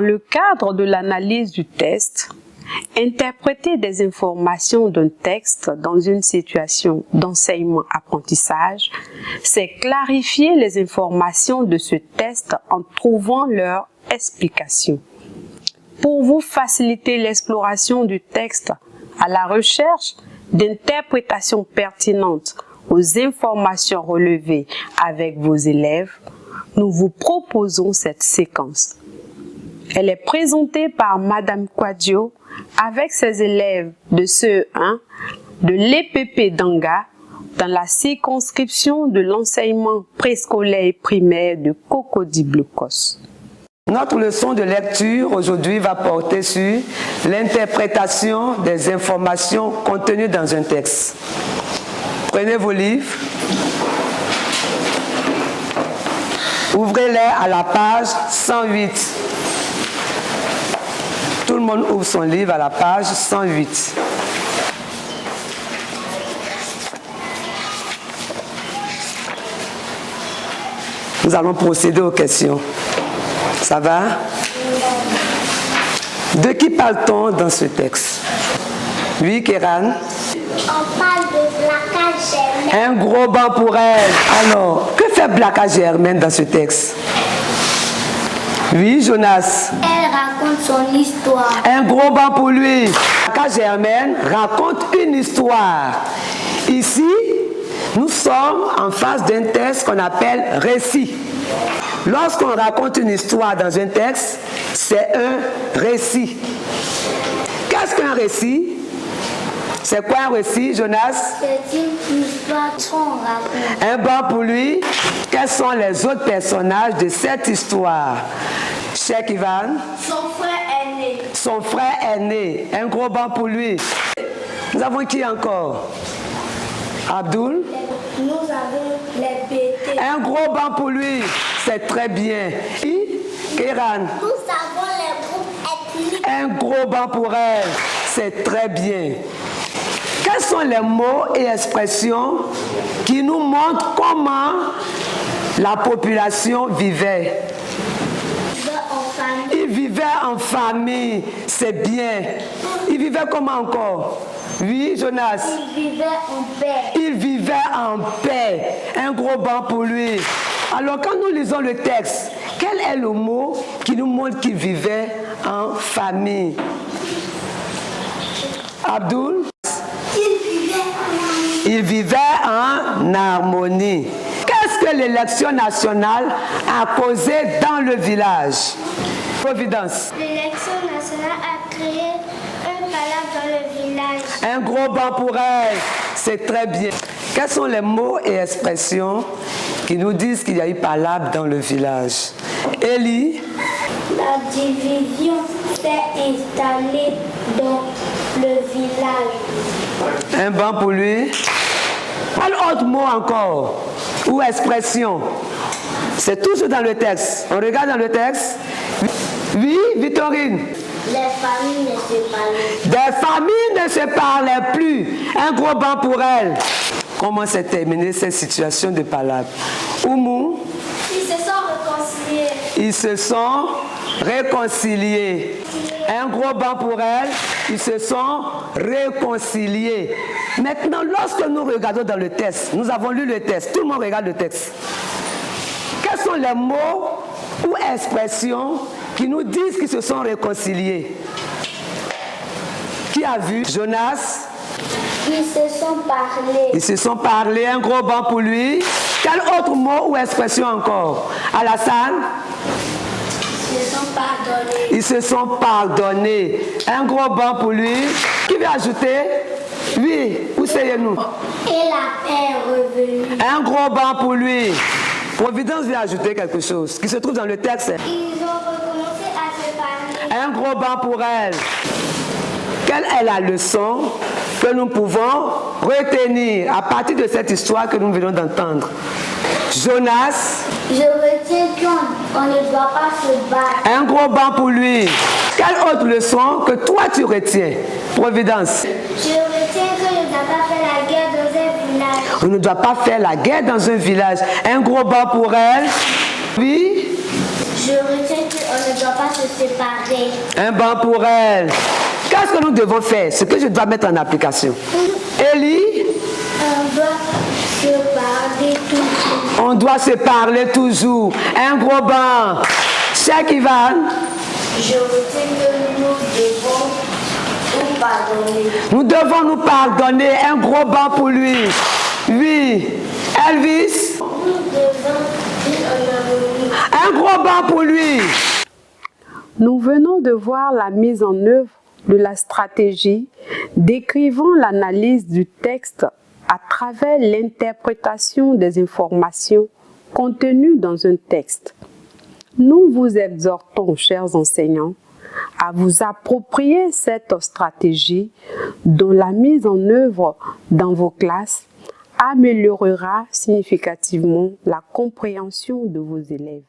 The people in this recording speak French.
le cadre de l'analyse du texte, interpréter des informations d'un texte dans une situation d'enseignement-apprentissage, c'est clarifier les informations de ce texte en trouvant leur explication. Pour vous faciliter l'exploration du texte à la recherche d'interprétations pertinentes aux informations relevées avec vos élèves, nous vous proposons cette séquence. Elle est présentée par Madame Quadio avec ses élèves de CE1 de l'EPP d'Anga dans la circonscription de l'enseignement préscolaire et primaire de Cocody-Blocos. Notre leçon de lecture aujourd'hui va porter sur l'interprétation des informations contenues dans un texte. Prenez vos livres, ouvrez-les à la page 108. Tout le monde ouvre son livre à la page 108. Nous allons procéder aux questions. Ça va? De qui parle-t-on dans ce texte? Oui, Kéran? On parle de Blaka Germaine. Un gros banc pour elle. Alors, que fait Blaka Germaine dans ce texte? Oui, Jonas? Elle raconte son histoire. Un gros banc pour lui. Blaka Germaine raconte une histoire. Ici, nous sommes en face d'un texte qu'on appelle récit. Lorsqu'on raconte une histoire dans un texte, c'est un récit. Qu'est-ce qu'un récit? C'est quoi un récit, Jonas? C'est une histoire qu'on raconte. Un banc pour lui. Quels sont les autres personnages de cette histoire? Cheikh Ivan? Son frère aîné. Son frère aîné. Un gros banc pour lui. Nous avons qui encore? Abdul? Nous avons les BT. Un gros banc pour lui. C'est très bien. Kéran? Nous avons les groupes ethniques. Un gros banc pour elle. C'est très bien. Quels sont les mots et expressions qui nous montrent comment la population vivait? Ils vivaient en famille. C'est bien. Ils vivaient comment encore? Oui, Jonas? Ils vivaient en paix. Il vivait en paix. Un gros banc pour lui. Alors quand nous lisons le texte, quel est le mot qui nous montre qu'il vivait en famille? Abdul? Il vivait en harmonie. Qu'est-ce que l'élection nationale a causé dans le village? Providence. L'élection nationale a créé un palabre dans le village. Un gros banc pour elle. C'est très bien. Quels sont les mots et expressions qui nous disent qu'il y a eu palabre dans le village? Élie? La division s'est installée dans le village. Un banc pour lui. Quel autre mot encore? Ou expression? C'est toujours dans le texte. On regarde dans le texte. Oui, Victorine? Les familles ne se parlaient. Des familles ne se parlaient plus. Un gros banc pour elle. Comment s'est terminée cette situation de palabre? Oumou? Ils se sont réconciliés. Ils se sont réconciliés. Un gros banc pour elle. Ils se sont réconciliés. Maintenant, lorsque nous regardons dans le texte, nous avons lu le texte. Tout le monde regarde le texte. Quels sont les mots ou expressions qui nous disent qu'ils se sont réconciliés? Qui a vu? Jonas? Ils se sont parlé. Ils se sont parlé, un gros banc pour lui. Quel autre mot ou expression encore? Alassane? Ils se sont pardonnés. Ils se sont pardonnés. Un gros banc pour lui. Qui veut ajouter? Oui, où c'est-nous? Et la paix est revenue. Un gros banc pour lui. Providence vient ajouter quelque chose qui se trouve dans le texte. Ils ont recommencé à se parler. Un gros banc pour elle. Quelle est la leçon que nous pouvons retenir à partir de cette histoire que nous venons d'entendre? Jonas? Je retiens qu'on ne doit pas se battre. Un gros banc pour lui. Quelle autre leçon que toi tu retiens? Providence? Je retiens que je ne dois pas faire la guerre dans un village. On ne doit pas faire la guerre dans un village. Un gros banc pour elle. Oui? Je retiens qu'on ne doit pas se séparés. Un banc pour elle. Qu'est-ce que nous devons faire? Ce que je dois mettre en application. Élie, On doit se parler toujours. on doit se parler toujours. Un gros banc. Cheikh Ivan, Je vous dis que nous devons nous pardonner. nous devons nous pardonner. Un gros banc pour lui. Oui. Elvis, Nous devons vivre en harmonie. un gros banc pour lui. Nous venons de voir la mise en œuvre de la stratégie décrivant l'analyse du texte à travers l'interprétation des informations contenues dans un texte. Nous vous exhortons, chers enseignants, à vous approprier cette stratégie dont la mise en œuvre dans vos classes améliorera significativement la compréhension de vos élèves.